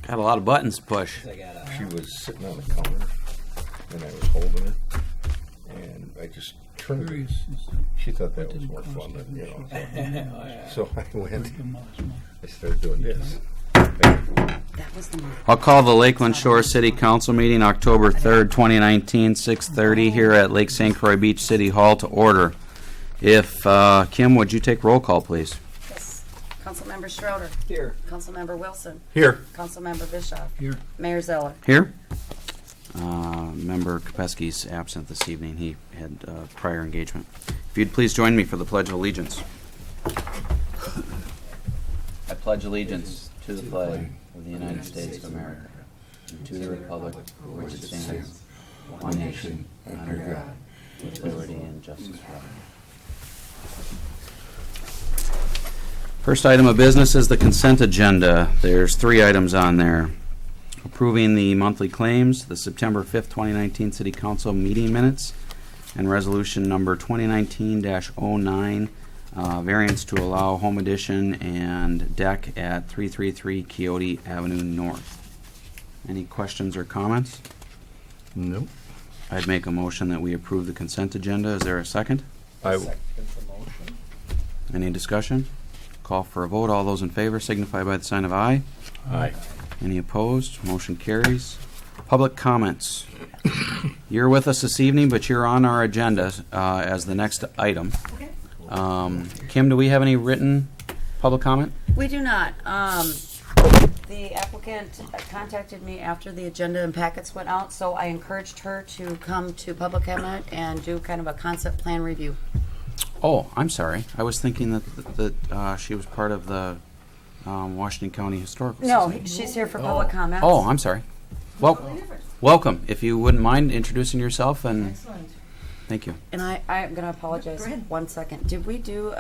Got a lot of buttons to push. She was sitting on the counter, and I was holding her, and I just turned her. She thought that was more fun than, you know. So I went, I started doing this. That was the one. I'll call the Lakeland Shore City Council meeting October 3rd, 2019, 6:30 here at Lake St. Croix Beach City Hall to order. If, Kim, would you take roll call, please? Yes. Councilmember Schroeder. Here. Councilmember Wilson. Here. Councilmember Bischoff. Here. Mayor Zeller. Here. Member Kopesky's absent this evening. He had prior engagement. If you'd please join me for the Pledge of Allegiance. I pledge allegiance to the flag of the United States of America and to the republic for which it stands, one nation, under God, with liberty and justice for all. First item of business is the consent agenda. There's 3 items on there. Approving the monthly claims, the September 5th, 2019 City Council meeting minutes, and resolution number 2019-09, variance to allow home addition and deck at 333 Quixote Avenue North. Any questions or comments? Nope. I'd make a motion that we approve the consent agenda. Is there a second? Any discussion? Call for a vote. All those in favor signify by the sign of aye. Aye. Any opposed? Motion carries. Public comments. You're with us this evening, but you're on our agenda as the next item. Kim, do we have any written public comment? We do not. The applicant contacted me after the agenda and packets went out, so I encouraged her to come to public comment and do kind of a concept plan review. Oh, I'm sorry. I was thinking that she was part of the Washington County Historical No, Society. she's here for public comments. Oh, I'm sorry. Well, welcome. If you wouldn't mind introducing yourself, and Excellent. thank you. And I'm going to apologize. Go ahead. 1 second. Did we do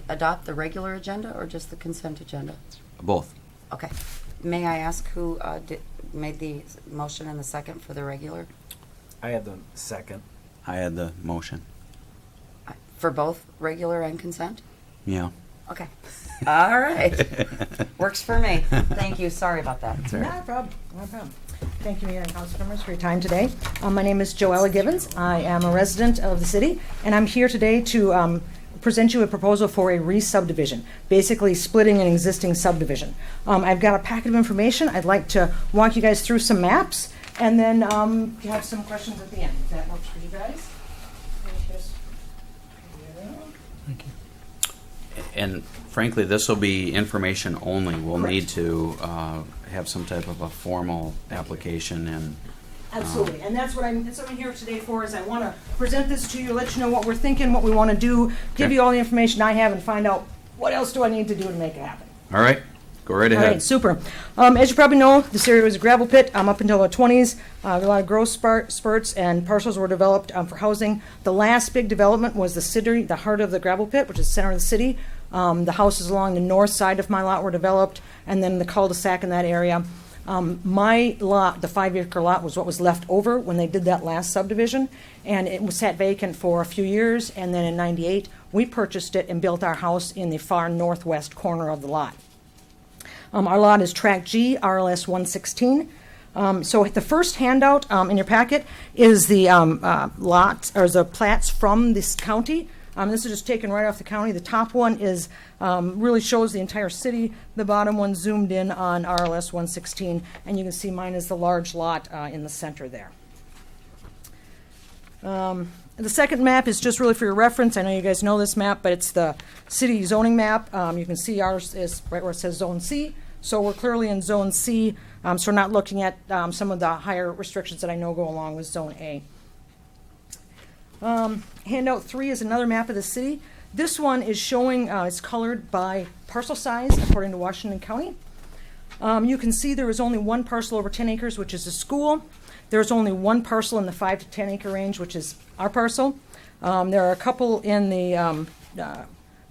adopt the regular agenda or just the consent agenda? Both. Okay. May I ask who made the motion and the second for the regular? I had the second. I had the motion. For both regular and consent? Yeah. Okay. All right. Works for me. Thank you. Sorry about that. That's all right. Not a problem, not a problem. Thank you, Mayor and council members, for your time today. My name is Joella Givens. I am a resident of the city, and I'm here today to present you a proposal for a re-subdivision, basically splitting an existing subdivision. I've got a packet of information. I'd like to walk you guys through some maps, and then you have some questions at the end, if that works for you guys. And frankly, this will be information only. We'll need to have some type of a formal application and Absolutely, and that's what I'm here today for, is I want to present this to you, let you know what we're thinking, what we want to do, give Okay. you all the information I have, and find out what else do I need to do to make it happen. all right, go right All ahead. right, super. As you probably know, this area was a gravel pit up until the 20s. A lot of growth spurts and parcels were developed for housing. The last big development was the city, the heart of the gravel pit, which is the center of the city. The houses along the north side of my lot were developed, and then the cul-de-sac in that area. My lot, the 5-acre lot, was what was left over when they did that last subdivision, and it was sat vacant for a few years, and then in '98, we purchased it and built our house in the far northwest corner of the lot. Our lot is Tract G, RLS 116. So the first handout in your packet is the lots, or the plats from this county. This is just taken right off the county. The top one is really shows the entire city. The bottom one zoomed in on RLS 116, and you can see mine is the large lot in the center there. The second map is just really for your reference. I know you guys know this map, but it's the city zoning map. You can see ours is right where it says Zone C. So we're clearly in Zone C, so we're not looking at some of the higher restrictions that I know go along with Zone A. Handout 3 is another map of the city. This one is showing, it's colored by parcel size according to Washington County. You can see there is only one parcel over 10 acres, which is a school. There's only one parcel in the 5 to 10 acre range, which is our parcel. There are a couple in the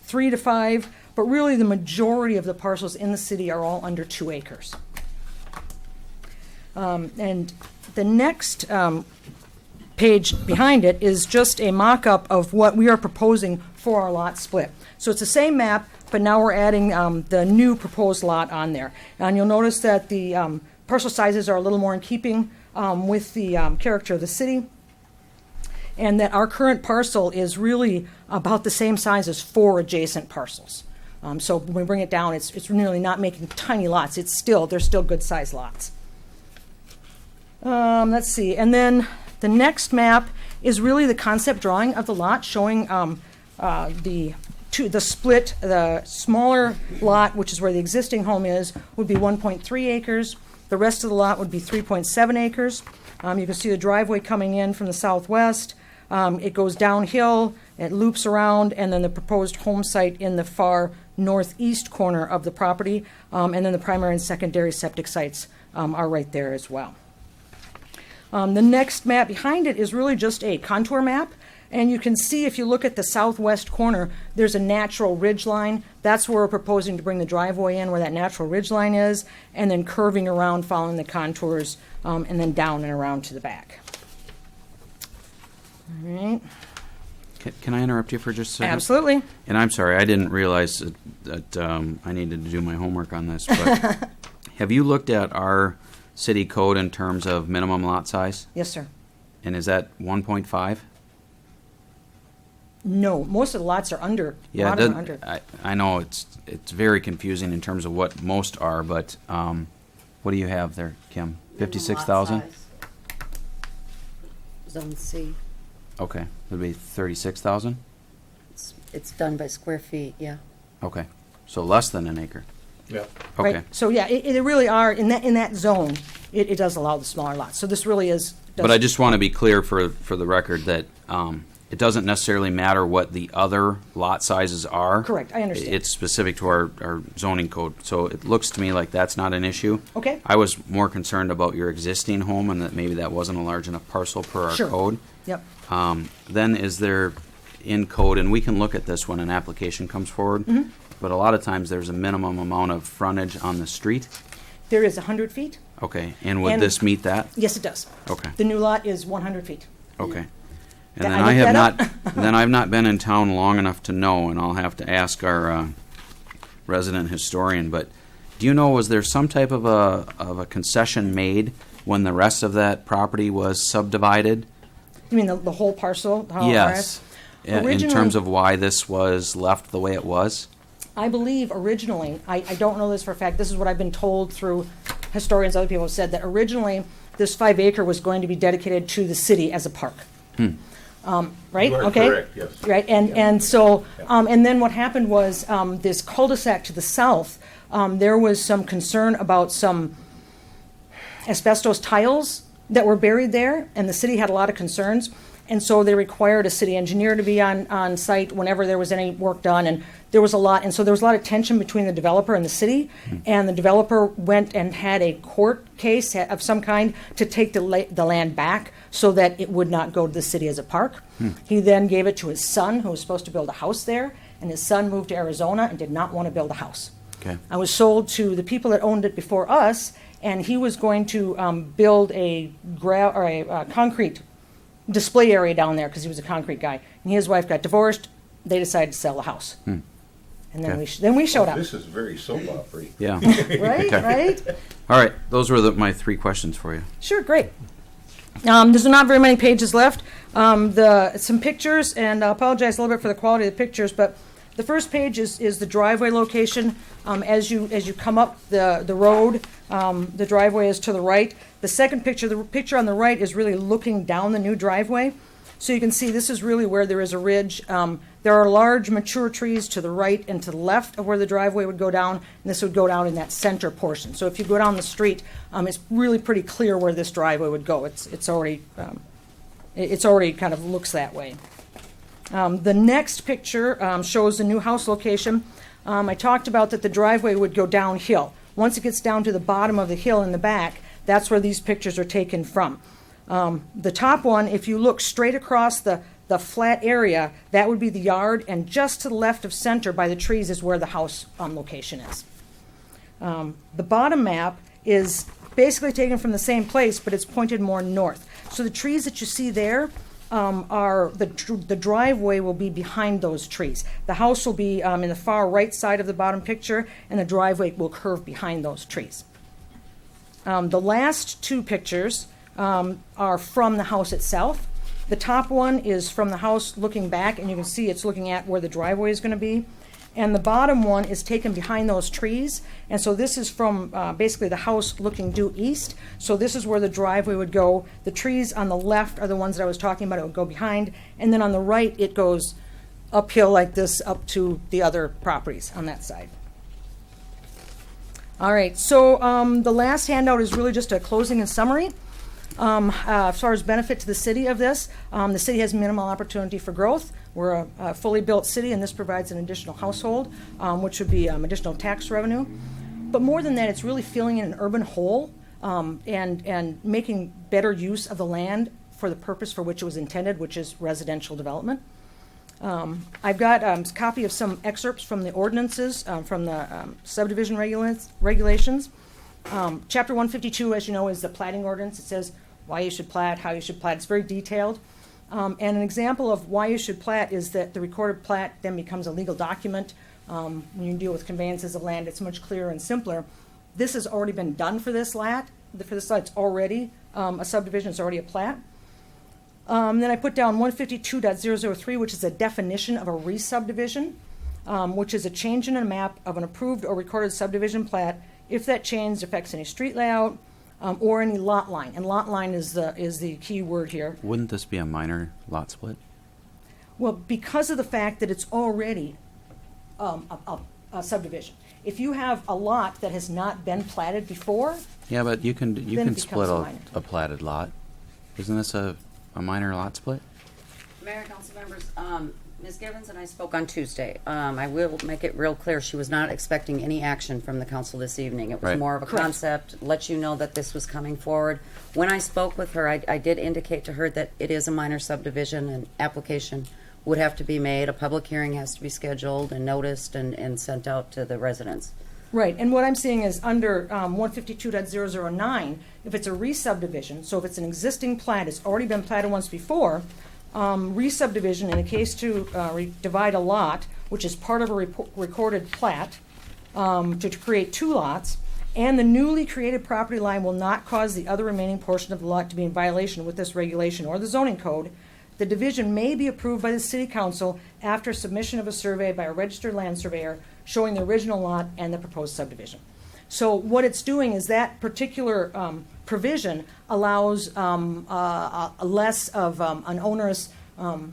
3 to 5, but really the majority of the parcels in the city are all under 2 acres. And the next page behind it is just a mock-up of what we are proposing for our lot split. So it's the same map, but now we're adding the new proposed lot on there. And you'll notice that the parcel sizes are a little more in keeping with the character of the city, and that our current parcel is really about the same size as 4 adjacent parcels. So when we bring it down, it's really not making tiny lots. They're still good sized lots. Let's see, and then the next map is really the concept drawing of the lot showing the split. The smaller lot, which is where the existing home is, would be 1.3 acres. The rest of the lot would be 3.7 acres. You can see the driveway coming in from the southwest. It goes downhill, it loops around, and then the proposed home site in the far northeast corner of the property, and then the primary and secondary septic sites are right there as well. The next map behind it is really just a contour map, and you can see if you look at the southwest corner, there's a natural ridge line. That's where we're proposing to bring the driveway in, where that natural ridge line is, and then curving around following the contours, and then down and around to the back. All right. Can I interrupt you for just a second? Absolutely. And I'm sorry, I didn't realize that I needed to do my homework on this, but have you looked at our city code in terms of minimum lot size? Yes, sir. And is that 1.5? No, most of the lots are under. A Yeah, lot of them are under. I know it's very confusing in terms of what most are, but what do you have there, Kim? 56,000? Lot size. Zone C. Okay, it would be 36,000? It's done by square feet, yeah. Okay, so less than an acre. Yeah. Okay, Right. So yeah, it really are in that zone. It does allow the smaller lots. So this really is. but I just want to be clear for the record that it doesn't necessarily matter what the other lot sizes are. Correct, I understand. It's specific to our zoning code, so it looks to me like that's not an issue. Okay. I was more concerned about your existing home and that maybe that wasn't a large enough parcel per our Sure. code. Yep. Then is there in code, and we can look at this when an application comes forward, Mm-hmm. but a lot of times there's a minimum amount of frontage on the street. There is 100 feet. Okay, and would And- this meet that? Yes, it does. Okay, The new lot is 100 feet. okay. And That- then I I have looked not, that then I've not been in town long enough to know, and I'll have to ask our resident historian, but do you know, was there some type of a concession made when the rest of that property was subdivided? You mean the whole parcel? the whole Yes. RS? In Originally- terms of why this was left the way it was? I believe originally, I don't know this for a fact, this is what I've been told through historians, other people have said, that originally this 5 acre was going to be dedicated to the city as a park. Right? You are Okay. correct, yes. Right, and so, and then what happened was, this cul-de-sac to the south, there was some concern about some asbestos tiles that were buried there, and the city had a lot of concerns. And so they required a city engineer to be on site whenever there was any work done, and there was a lot, and so there was a lot of tension between the developer and the city, and the developer went and had a court case of some kind to take the land back so that it would not go to the city as a park. He then gave it to his son, who was supposed to build a house there, and his son moved to Arizona and did not want to build a house. Okay. I was sold to the people that owned it before us, and he was going to build a concrete display area down there because he was a concrete guy. And his wife got divorced. They decided to sell the house. And then Okay. we showed up. This is very soap opera-y. Yeah. Right, right? All right, those were my 3 questions for you. Sure, great. There's not very many pages left. Some pictures, and I apologize a little bit for the quality of the pictures, but the first page is the driveway location. As you come up the road, the driveway is to the right. The second picture, the picture on the right, is really looking down the new driveway. So you can see this is really where there is a ridge. There are large mature trees to the right and to the left of where the driveway would go down, and this would go down in that center portion. So if you go down the street, it's really pretty clear where this driveway would go. It's already kind of looks that way. The next picture shows the new house location. I talked about that the driveway would go downhill. Once it gets down to the bottom of the hill in the back, that's where these pictures are taken from. The top one, if you look straight across the flat area, that would be the yard, and just to the left of center by the trees is where the house location is. The bottom map is basically taken from the same place, but it's pointed more north. So the trees that you see there are the driveway will be behind those trees. The house will be in the far right side of the bottom picture, and the driveway will curve behind those trees. The last two pictures are from the house itself. The top one is from the house looking back, and you can see it's looking at where the driveway is going to be. And the bottom one is taken behind those trees. And so this is from basically the house looking due east. So this is where the driveway would go. The trees on the left are the ones that I was talking about. It would go behind. And then on the right, it goes uphill like this up to the other properties on that side. All right, so the last handout is really just a closing and summary. As far as benefit to the city of this, the city has minimal opportunity for growth. We're a fully built city, and this provides an additional household, which would be additional tax revenue. But more than that, it's really filling in an urban hole and making better use of the land for the purpose for which it was intended, which is residential development. I've got a copy of some excerpts from the ordinances, from the subdivision regulations. Chapter 152, as you know, is the platting ordinance. It says why you should plat, how you should plat. It's very detailed. And an example of why you should plat is that the recorded plat then becomes a legal document. When you deal with conveyances of land, it's much clearer and simpler. This has already been done for this lot. For this lot, it's already a subdivision. It's already a plat. Then I put down 152.003, which is a definition of a re-subdivision, which is a change in a map of an approved or recorded subdivision plat if that change affects any street layout or any lot line. And lot line is the key word here. Wouldn't this be a minor lot split? Well, because of the fact that it's already a subdivision. If you have a lot that has not been platted before, Yeah, but you can Then it split becomes a minor. a platted lot. Isn't this a minor lot split? Mayor and council members, Ms. Givens and I spoke on Tuesday. I will make it real clear, she was not expecting any action from the council this evening. It was Right. more of a Correct. concept, let you know that this was coming forward. When I spoke with her, I did indicate to her that it is a minor subdivision and application would have to be made. A public hearing has to be scheduled and noticed and sent out to the residents. right, and what I'm seeing is under 152.009, if it's a re-subdivision, so if it's an existing plat, it's already been platted once before, re-subdivision in a case to divide a lot, which is part of a recorded plat, to create two lots, and the newly created property line will not cause the other remaining portion of the lot to be in violation with this regulation or the zoning code. The division may be approved by the city council after submission of a survey by a registered land surveyor showing the original lot and the proposed subdivision. So what it's doing is that particular provision allows less of an onerous on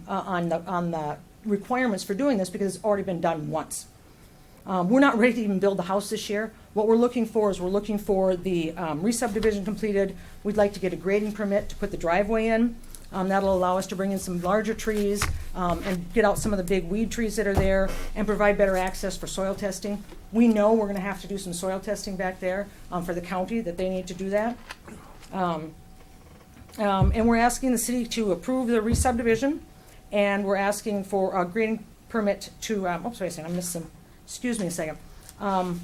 the requirements for doing this because it's already been done once. We're not ready to even build the house this year. What we're looking for is the re-subdivision completed. We'd like to get a grading permit to put the driveway in. That'll allow us to bring in some larger trees and get out some of the big weed trees that are there and provide better access for soil testing. We know we're going to have to do some soil testing back there for the county, that they need to do that. And we're asking the city to approve the re-subdivision, and we're asking for a grading permit to, oops, wait a second, I missed some, excuse me a second. I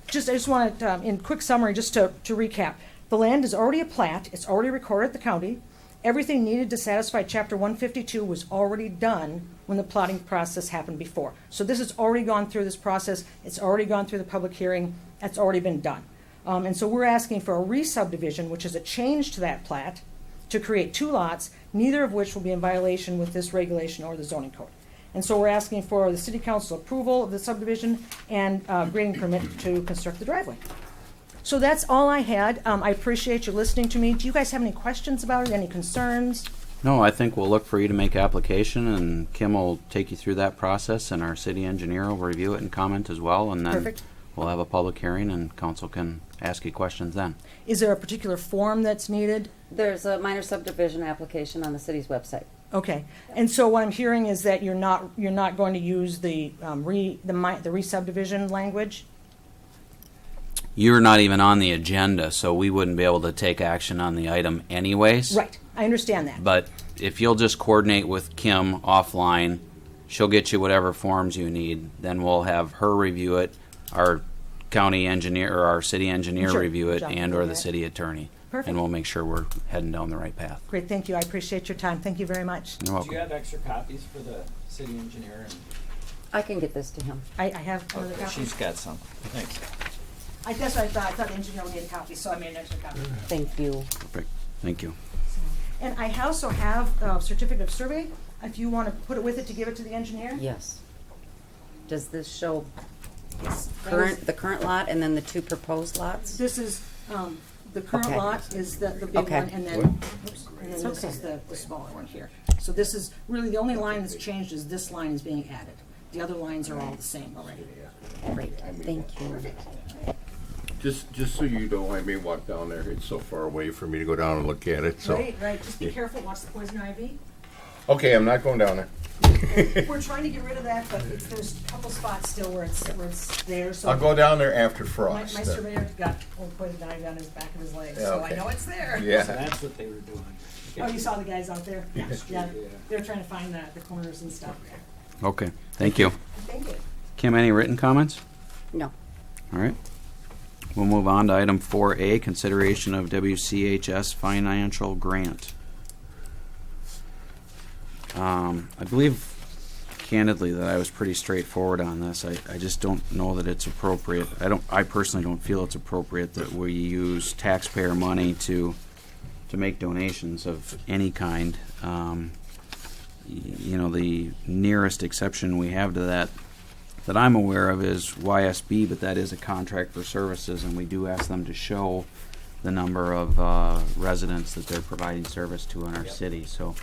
just wanted, in quick summary, just to recap. The land is already a plat, it's already recorded at the county. Everything needed to satisfy Chapter 152 was already done when the plotting process happened before. So this has already gone through this process, it's already gone through the public hearing, that's already been done. And so we're asking for a re-subdivision, which is a change to that plat, to create two lots, neither of which will be in violation with this regulation or the zoning code. And so we're asking for the city council approval of the subdivision and grading permit to construct the driveway. So that's all I had. I appreciate you listening to me. Do you guys have any questions about it, any concerns? No, I think we'll look for you to make application, and Kim will take you through that process, and our city engineer will review it and comment as well, and then Perfect. we'll have a public hearing, and council can ask you questions then. Is there a particular form that's needed? There's a minor subdivision application on the city's website. Okay, and so what I'm hearing is that you're not going to use the re-subdivision language? You're not even on the agenda, so we wouldn't be able to take action on the item anyways. Right, I understand that. But if you'll just coordinate with Kim offline, she'll get you whatever forms you need. Then we'll have her review it, our county engineer or our city engineer Sure. review it, John, and or the okay. city attorney. Perfect. And we'll make sure we're heading down the right path. Great, thank you. I appreciate your time. Thank you very much. You're Do welcome. you have extra copies for the city engineer? I can get this to him. I have another Okay, copy. she's got some. Thanks. That's what I thought. I thought the engineer would need a copy, so I made an extra copy. Thank you. Perfect. Thank you. And I also have a certificate of survey, if you want to put it with it to give it to the engineer. Yes. Does this show Yes. the current lot and then the two proposed lots? This is, the current Okay. lot is the big Okay. one, and then, oops, and then It's this okay. is the smaller one here. So this is, really, the only line that's changed is this line is being added. The other lines are all the same already. Great, thank you. Just so you know, I may walk down there. It's so far away for me to go down and look at it, so. Right, just be careful, watch the poison ivy. Okay, I'm not going down there. We're trying to get rid of that, but there's a couple spots still where it's there, so. I'll go down there after My frost. surveyor got old poison ivy on his back of his leg, Yeah, so I okay. know it's there. So Yeah, that's what they were doing. Oh, you saw the guys out there? Yeah, Yeah. they're trying to find the corners and stuff. Okay, thank you. Thank you. Kim, any written comments? No. All right. We'll move on to item 4A, consideration of WCHS financial grant. I believe candidly that I was pretty straightforward on this. I just don't know that it's appropriate. I personally don't feel it's appropriate that we use taxpayer money to make donations of any kind. You know, the nearest exception we have to that I'm aware of is YSB, but that is a contract for services, and we do ask them to show the number of residents that they're providing service to in our city. So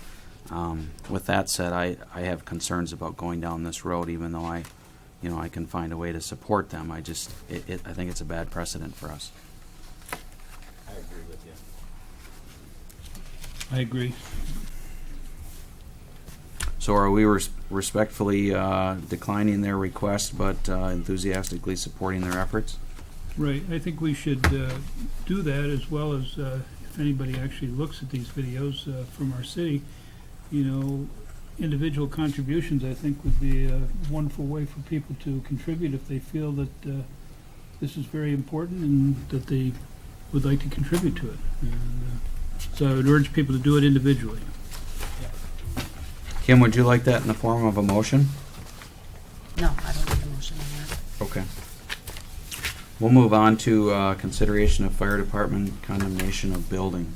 with that said, I have concerns about going down this road, even though I can find a way to support them. I think it's a bad precedent for us. I agree with you. I agree. So are we respectfully declining their request, but enthusiastically supporting their efforts? Right. I think we should do that, as well as if anybody actually looks at these videos from our city, individual contributions, I think, would be a wonderful way for people to contribute if they feel that this is very important and that they would like to contribute to it. And, so I would urge people to do it individually. Kim, would you like that in the form of a motion? No, I don't need a motion on that. Okay. We'll move on to consideration of fire department condemnation of building.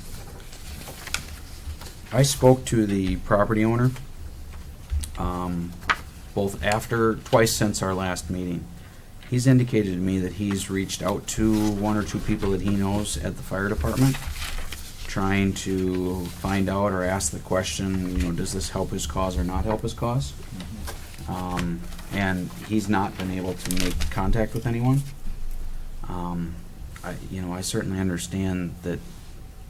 I spoke to the property owner twice since our last meeting. He's indicated to me that he's reached out to one or two people that he knows at the fire department, trying to find out or ask the question, does this help his cause or not help his cause? And he's not been able to make contact with anyone. I certainly understand that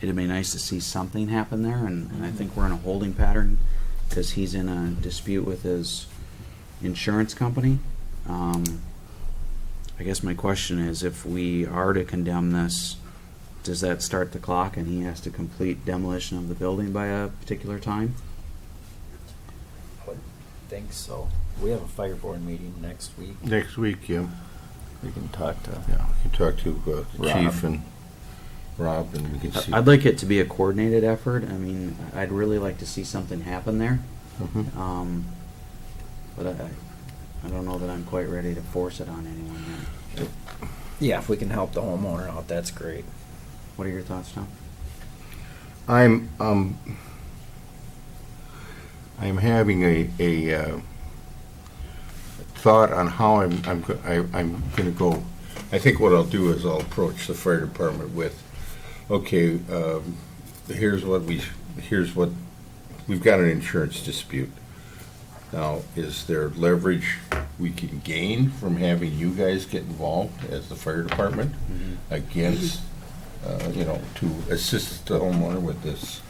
it'd be nice to see something happen there, and I think we're in a holding pattern because he's in a dispute with his insurance company. I guess my question is, if we are to condemn this, does that start the clock and he has to complete demolition of the building by a particular time? I would think so. We have a fire board meeting next week. next week, yeah. We can talk to. Yeah, you talk to the Rob. chief and Rob, and we can see. I'd like it to be a coordinated effort. I mean, I'd really like to see something happen there. Mhm. But I don't know that I'm quite ready to force it on anyone yet. Yeah, if we can help the homeowner out, that's great. What are your thoughts, Tom? I'm having a thought on how I'm going to go. I think what I'll do is I'll approach the fire department with, okay, here's what we've got an insurance dispute. Now, is there leverage we can gain from having you guys get involved as the fire department against, to assist the homeowner with this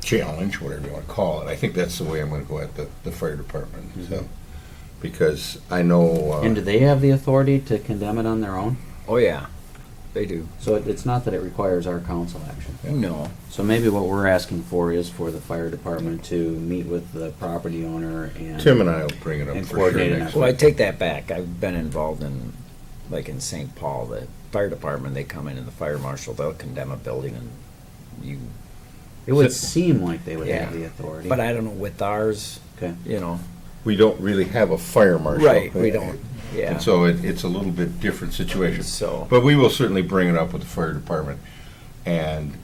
challenge, whatever you want to call it? I think that's the way I'm going to go at the fire department. So, because I know. And do they have the authority to condemn it on their own? Oh yeah, they do. So it's not that it requires our council action. No. So maybe what we're asking for is for the fire department to meet with the property owner and Tim and I will bring it up and for sure coordinate an next effort. Well, I week. take that back. I've been involved in, like in St. Paul, the fire department. They come in and the fire marshal. They'll condemn a building, and you. It would seem like they would Yeah. have the authority. But I don't know with ours. Okay. You know. We don't really have a fire marshal. Right. We don't. Yeah. And so it's a little bit different situation. So- But we will certainly bring it up with the fire department. And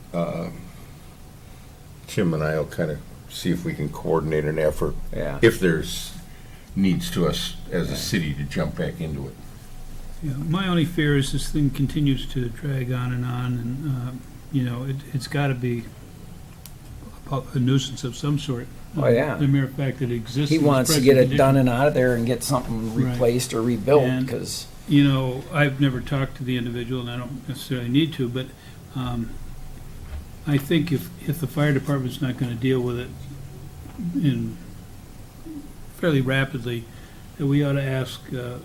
Tim and I will kind of see if we can coordinate an effort. Yeah. If there's needs to us as a city to jump back into it. Yeah, my only fear is this thing continues to drag on, and you know, it's got to be a nuisance of some sort. Oh, yeah. The mere fact that it exists. He in its wants to present get it condition. done and out of there and get something Right. replaced or rebuilt, And- because, You know, I've never talked to the individual, and I don't necessarily need to, but I think if the fire department's not going to deal with it in fairly rapidly, that we ought to ask the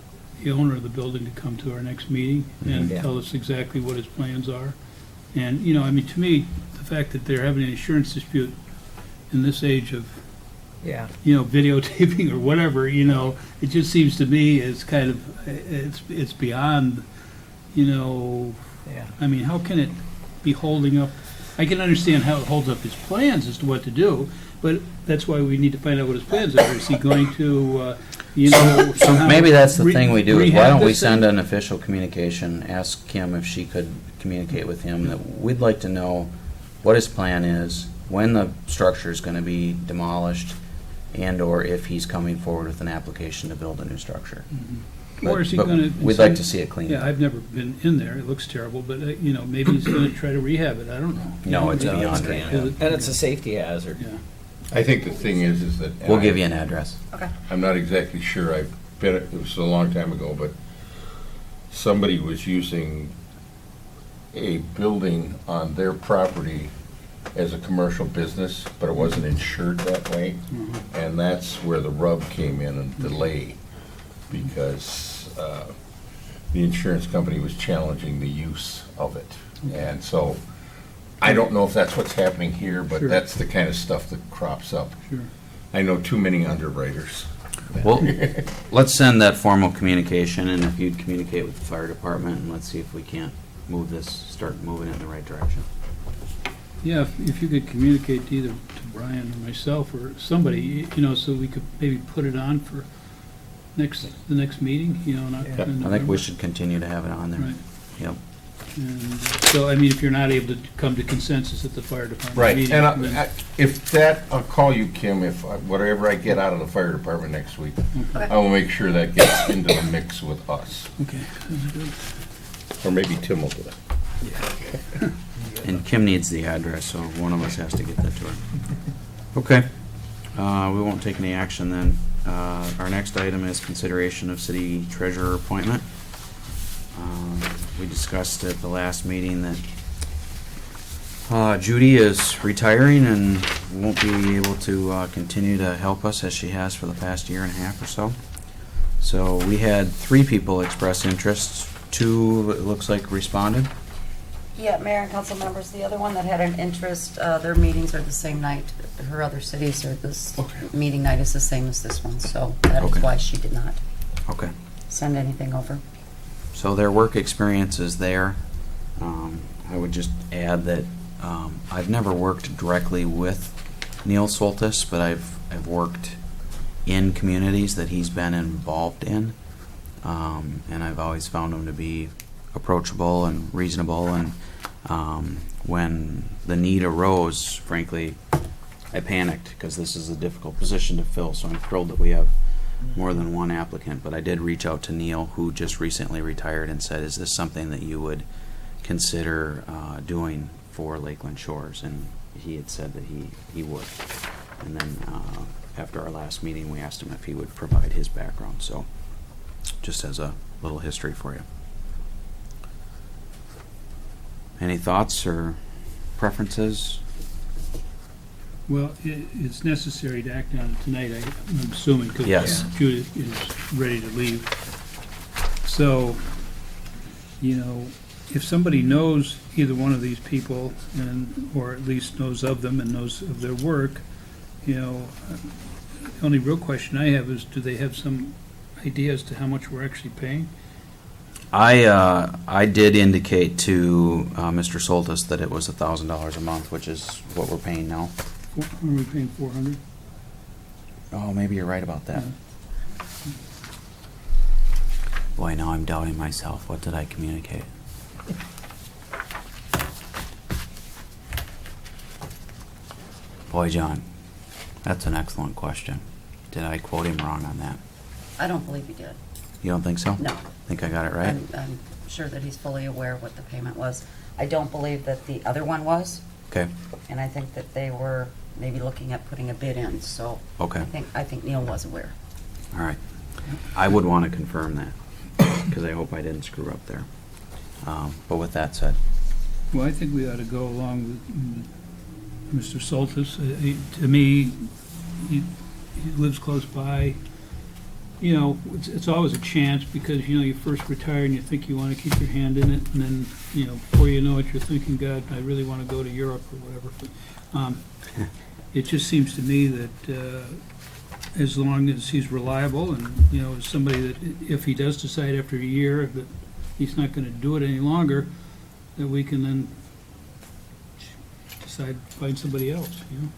owner of the building to come to our next meeting and Yeah. tell us exactly what his plans are. And, you know, I mean, to me, the fact that they're having an insurance dispute in this age of, yeah. you know, videotaping or whatever, you know, it just seems to me as kind of, it's beyond, you know, Yeah. I mean, how can it be holding up? I can understand how it holds up his plans as to what to do, but that's why we need to find out what his plans are. Is he going to, you know? So somehow maybe that's the re- thing we do, is why rehab don't we this thing? send an official communication, ask Kim if she could communicate with him, that we'd like to know what his plan is, when the structure is gonna be demolished, and/or if he's coming forward with an application to build a new structure. Or is he But gonna? we'd like to see it cleaned Yeah, up. I've never been in there. It looks terrible, but, you know, maybe he's gonna try to rehab it. I don't know. No, it's No, beyond it's rehab. can't. And it's a safety hazard. Yeah. I think the thing is that. and We'll I- give you an address. Okay. I'm not exactly sure, it was a long time ago, but somebody was using a building on their property as a commercial business, but it wasn't insured that way. And that's where the rub came in and delay, because the insurance company was challenging the use of it. And so, I don't know if that's what's happening here, but Sure. that's the kind of stuff that crops up. Sure. I know too many underwriters. Well, let's send that formal communication, and if you'd communicate with the fire department, and let's see if we can't move this, start moving it in the right direction. Yeah, if you could communicate to either to Brian or myself or somebody, you know, so we could maybe put it on for the next meeting, you know, not in I think November. we should continue to have it on there. Right. Yep. And so, I mean, if you're not able to come to consensus at the fire department Right, meeting. and then- if that, I'll call you, Kim, whatever I get out of the fire department next week, I will make sure that gets into the mix with us. Okay, that's good. Or maybe Tim will do that. And Kim needs the address, so one of us has to get that to her. Okay. We won't take any action then. Our next item is consideration of city treasurer appointment. We discussed at the last meeting that Judy is retiring and won't be able to continue to help us as she has for the past year and a half or so. So we had 3 people express interest. 2, it looks like, responded. Yeah, mayor and council members, the other one that had an interest, their meetings are the same night. Her other cities are this, meeting night is the same as this one, so that is Okay. why she did not Okay. send anything over. So their work experience is there. I would just add that I've never worked directly with Neil Soltis, but I've worked in communities that he's been involved in, and I've always found him to be approachable and reasonable. And when the need arose, frankly, I panicked because this is a difficult position to fill. So I'm thrilled that we have more than one applicant, but I did reach out to Neil, who just recently retired, and said, is this something that you would consider doing for Lakeland Shores? And he had said that he would. And then after our last meeting, we asked him if he would provide his background. So just as a little history for you. Any thoughts or preferences? Well, it's necessary to act on it tonight, I'm assuming, because Yes. Judith is ready to leave. So, you know, if somebody knows either one of these people, or at least knows of them and knows of their work, you know, the only real question I have is, do they have some idea as to how much we're actually paying? I did indicate to Mr. Soltis that it was $1,000 a month, which is what we're paying now. Are we paying 400? Oh, maybe you're right about that. Boy, now I'm doubting myself. What did I communicate? Boy, John, that's an excellent question. Did I quote him wrong on that? I don't believe he did. You don't think so? No. Think I got it right? I'm sure that he's fully aware of what the payment was. I don't believe that the other one was, Okay, and I think that they were maybe looking at putting a bid in, so. okay, I think Neil was aware. all right. I would want to confirm that, because I hope I didn't screw up there. But with that said, Well, I think we ought to go along with Mr. Soltis. To me, he lives close by. You know, it's always a chance because, you know, you first retire and you think you want to keep your hand in it, and then, you know, before you know it, you're thinking, God, I really want to go to Europe or whatever. It just seems to me that as long as he's reliable and, you know, is somebody that if he does decide after a year that he's not going to do it any longer, that we can then decide, find somebody else, you know?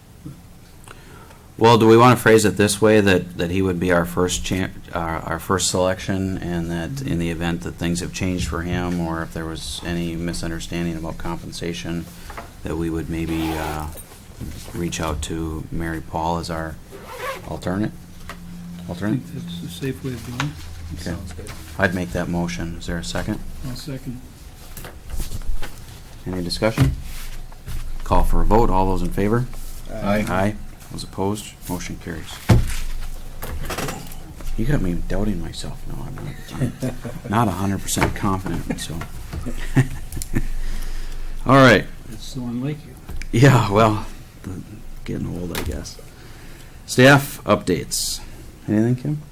well, do we want to phrase it this way, that he would be our first our first selection, and that in the event that things have changed for him, or if there was any misunderstanding about compensation, that we would maybe reach out to Mary Paul as our alternate? I think that's a safe way of doing it. Okay. I'd make that motion. Is there a second? I'll second. Any discussion? Call for a vote. All those in favor? Aye. Aye. Those opposed? Motion carries. You got me doubting myself now. I'm not 100% confident, so. All right. It's so unlike you. Yeah, well, getting old, I guess. Staff updates. Anything, Kim?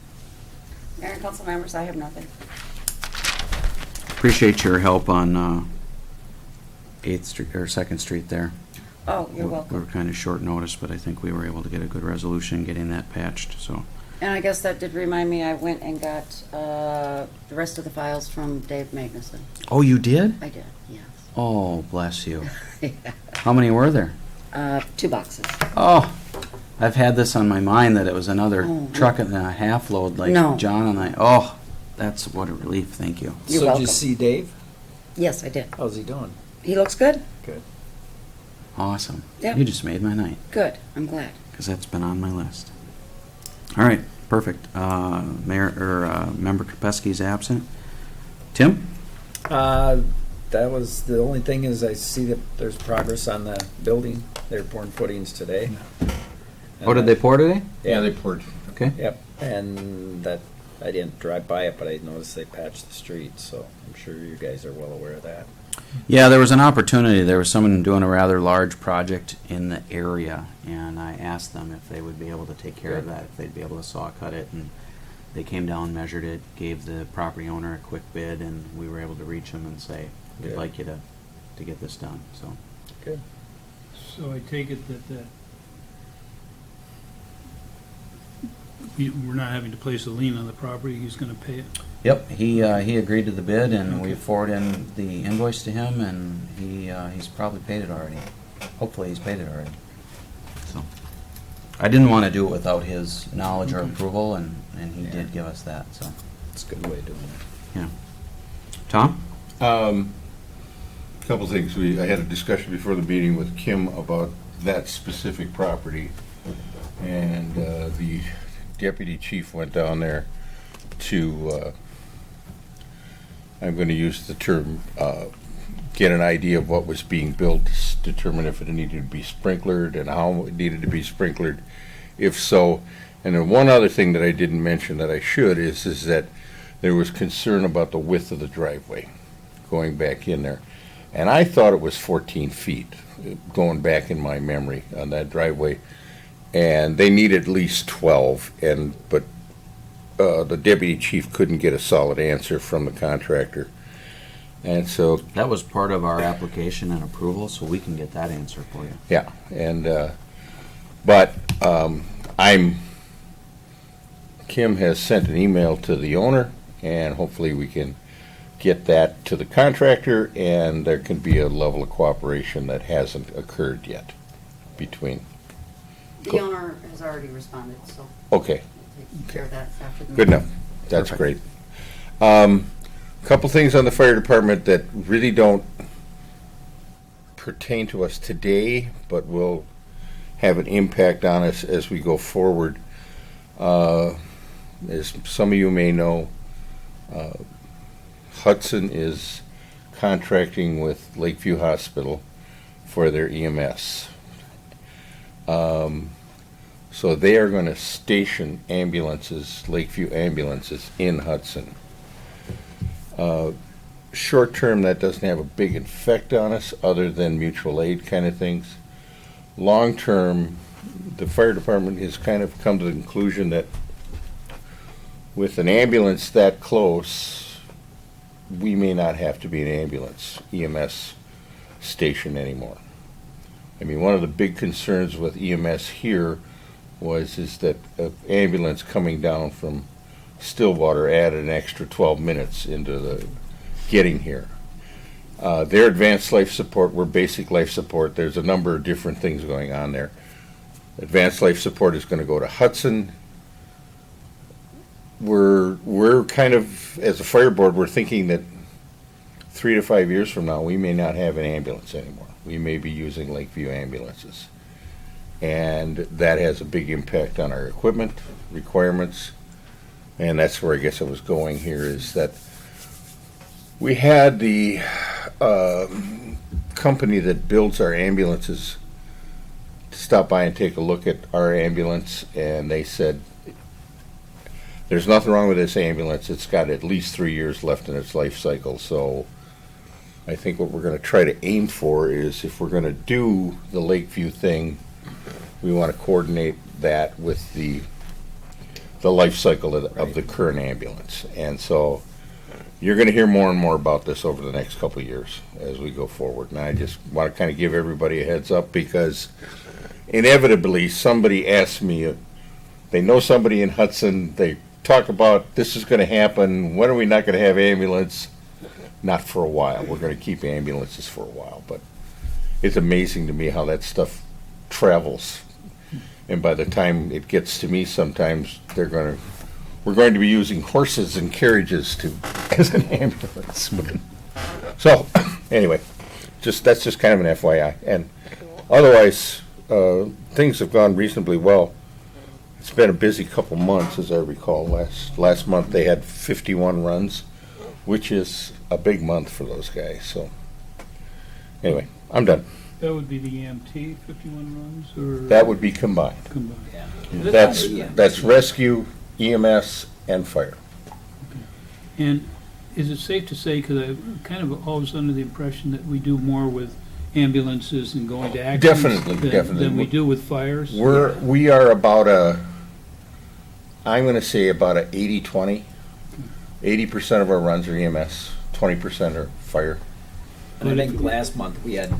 Mayor and council members, I have nothing. Appreciate your help on 8th Street, or 2nd Street there. Oh, you're We welcome. were kind of short notice, but I think we were able to get a good resolution getting that patched, so. And I guess that did remind me, I went and got the rest of the files from Dave Magnuson. Oh, you did? I did, yes. Oh, bless you. How many were there? 2 boxes. Oh, I've had this on my mind that it was another Oh. truck and a half load like No. John and I. Oh, that's what a relief. Thank you. You're So welcome. did you see Dave? Yes, I did. How's he doing? He looks good? Good. Awesome. Yeah. You just made my night Good, I'm glad. because that's been on my list. All right, perfect. Member Kopesky's absent. Tim? That was, the only thing is I see that there's progress on the building. They're pouring footings today. Oh, did they pour today? Yeah, they poured. Okay. Yep, and that, I didn't drive by it, but I noticed they patched the street, so I'm sure you guys are well aware of that. Yeah, there was an opportunity. There was someone doing a rather large project in the area, and I asked them if they would be able to take care of that, if they'd be able to saw cut it, and they came down, measured it, gave the property owner a quick bid, and we were able to reach them and say, we'd Good. like you to get this done, so. Good. So I take it that we're not having to place a lien on the property, he's gonna pay it. Yep, he agreed to the bid, and we Okay. forwarded in the invoice to him, and he's probably paid it already. Hopefully, he's paid it already. So, I didn't want to do it without his knowledge or Okay. approval, and he Yeah. did give us that, so. It's a good way of doing it. Yeah. Tom? Couple things. I had a discussion before the meeting with Kim about that specific property, and the deputy chief went down there to, I'm going to use the term, get an idea of what was being built, determine if it needed to be sprinklered and how it needed to be sprinklered, if so. And then one other thing that I didn't mention that I should is that there was concern about the width of the driveway going back in there. And I thought it was 14 feet, going back in my memory on that driveway. And they need at least 12, but the deputy chief couldn't get a solid answer from the contractor. And so, That was part of our application and approval, so we can get that answer for you. yeah, and, Kim has sent an email to the owner, and hopefully we can get that to the contractor, and there can be a level of cooperation that hasn't occurred yet between. The owner has already responded, so Okay, we'll take care of that after the. good enough. That's Perfect. great. Couple things on the fire department that really don't pertain to us today, but will have an impact on us as we go forward. As some of you may know, Hudson is contracting with Lakeview Hospital for their EMS. So they are going to station ambulances, Lakeview ambulances, in Hudson. Short term, that doesn't have a big effect on us other than mutual aid kind of things. Long term, the fire department has kind of come to the conclusion that with an ambulance that close, we may not have to be an ambulance EMS station anymore. I mean, one of the big concerns with EMS here is that an ambulance coming down from Stillwater added an extra 12 minutes into the getting here. Their advanced life support, we're basic life support. There's a number of different things going on there. Advanced life support is going to go to Hudson. We're kind of, as a fire board, we're thinking that 3 to 5 years from now, we may not have an ambulance anymore. We may be using Lakeview ambulances. And that has a big impact on our equipment requirements. And that's where I guess I was going here, is that we had the company that builds our ambulances stop by and take a look at our ambulance, and they said, there's nothing wrong with this ambulance. It's got at least 3 years left in its life cycle. So I think what we're going to try to aim for is, if we're going to do the Lakeview thing, we want to coordinate that with the life cycle of the current ambulance. And so you're going to hear more and more about this over the next couple of years as we go forward. And I just want to kind of give everybody a heads up, because inevitably somebody asks me, they know somebody in Hudson, they talk about this is going to happen, when are we not going to have ambulance? Not for a while. We're going to keep ambulances for a while, but it's amazing to me how that stuff travels. And by the time it gets to me, sometimes we're going to be using horses and carriages as an ambulance. So anyway, that's just kind of an FYI. And otherwise, things have gone reasonably well. It's been a busy couple months, as I recall. Last month they had 51 runs, which is a big month for those guys. So anyway, I'm done. That would be the EMT 51 runs, or? That would be combined. Combined. Yeah. That's rescue, EMS, and fire. And is it safe to say, because I'm kind of always under the impression that we do more with ambulances and going to accidents Definitely. than we do with fires? We are about I'm going to say about a 80-20. 80% of our runs are EMS, 20% are fire. And I think last month we had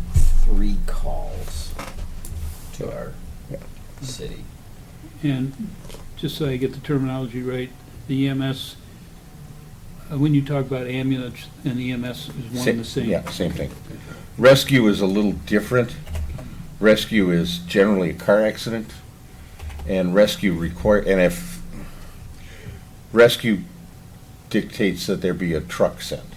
3 calls to our city. And just so I get the terminology right, the EMS, when you talk about ambulance and EMS is one and the same? Yeah, same thing. Rescue is a little different. Rescue is generally a car accident, and rescue if rescue dictates that there be a truck sent,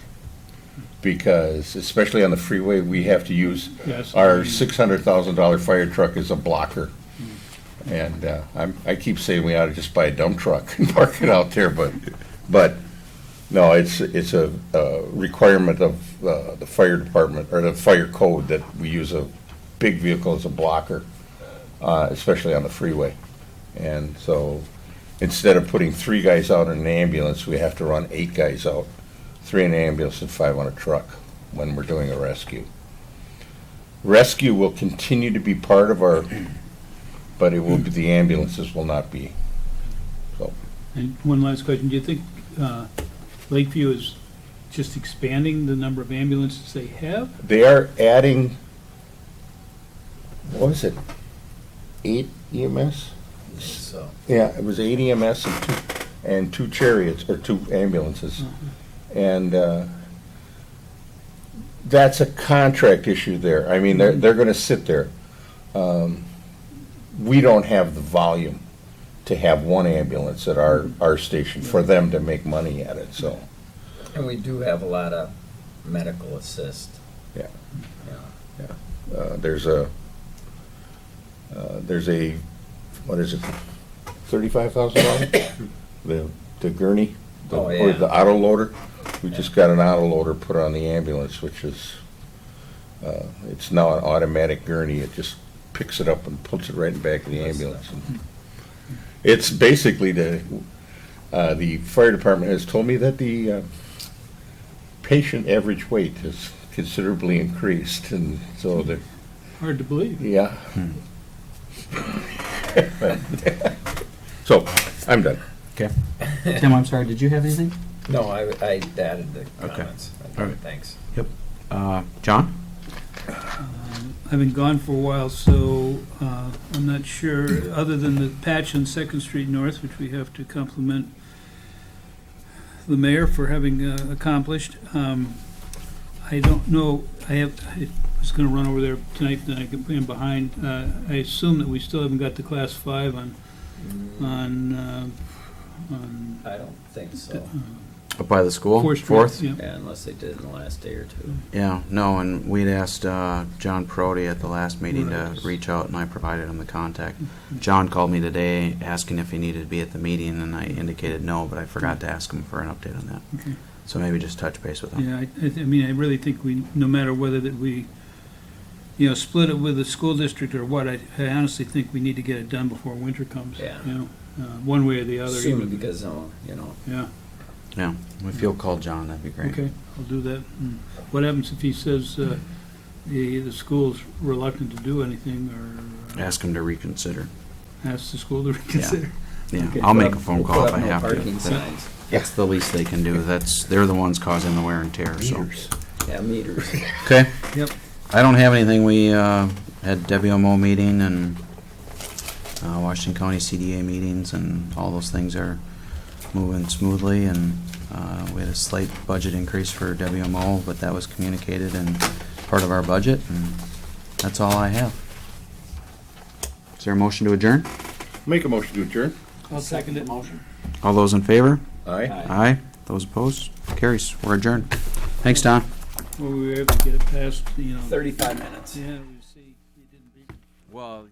because especially on the freeway, we have to use our $600,000 fire truck as a blocker. And I keep saying we ought to just buy a dump truck and park it out there, but no, it's a requirement of the fire department, or the fire code, that we use a big vehicle as a blocker, especially on the freeway. And so instead of putting 3 guys out in an ambulance, we have to run 8 guys out, 3 in an ambulance and 5 on a truck when we're doing a rescue. Rescue will continue to be part of our, but it will be, the ambulances will not be. So. And one last question, do you think Lakeview is just expanding the number of ambulances they have? They are adding, what was it, 8 EMS? So Yeah, it was 8 EMS and 2 chariots, or 2 ambulances. And that's a contract issue there. I mean, they're going to sit there. We don't have the volume to have 1 ambulance at our station for them to make money at it. So And we do have a lot of medical assist. Yeah. Yeah. There's a what is it, $35,000? The gurney, Oh, or yeah. the auto loader. We just got an auto loader put on the ambulance, which is it's now an automatic gurney. It just picks it up and puts it right in the back of the ambulance. And it's basically the fire department has told me that the patient average weight has considerably increased, and so the Hard to believe. yeah. So I'm done. Okay. Tim, I'm sorry, did you have anything? No, I added the Okay. comments. All right. Thanks. John? I've been gone for a while, so I'm not sure, other than the patch on Second Street North, which we have to compliment the mayor for having accomplished. I don't know, I was gonna run over there tonight, then I am behind. I assume that we still haven't got the Class 5 on I don't think so. Up by the school? Fourth Street. Fourth? Yeah. Yeah, unless they did in the last day or two. Yeah, no, and we'd asked John Prody at the last meeting to Right. reach out, and I provided him the contact. John called me today asking if he needed to be at the meeting, and I indicated no, but I forgot to ask him for an update on that. Okay. So maybe just touch base with him. Yeah, I mean, I really think we, no matter whether that we, split it with the school district or what, I honestly think we need to get it done before winter comes. Yeah. One way or the other. Soon, even. because, Yeah, Yeah, if you'll call John, that'd be great. okay, I'll do that. And what happens if he says the school's reluctant to do anything, or Ask him to reconsider. ask the school to reconsider? Yeah, Okay. I'll make a phone We'll call put if I up no have parking to. signs. That's the least they can do. They're the ones causing the wear and tear, so. Yeah, meters. Okay. Yep. I don't have anything. We had WMO meeting and Washington County CDA meetings, and all those things are moving smoothly, and we had a slight budget increase for WMO, but that was communicated and part of our budget, and that's all I have. Is there a motion to adjourn? Make a motion to adjourn. I'll second it. Motion. All those in favor? Aye. Aye. Those opposed? Carries. We're adjourned. Thanks, Don. Well, we were able to get it past, 35 minutes. yeah, we see, you didn't beat. Well.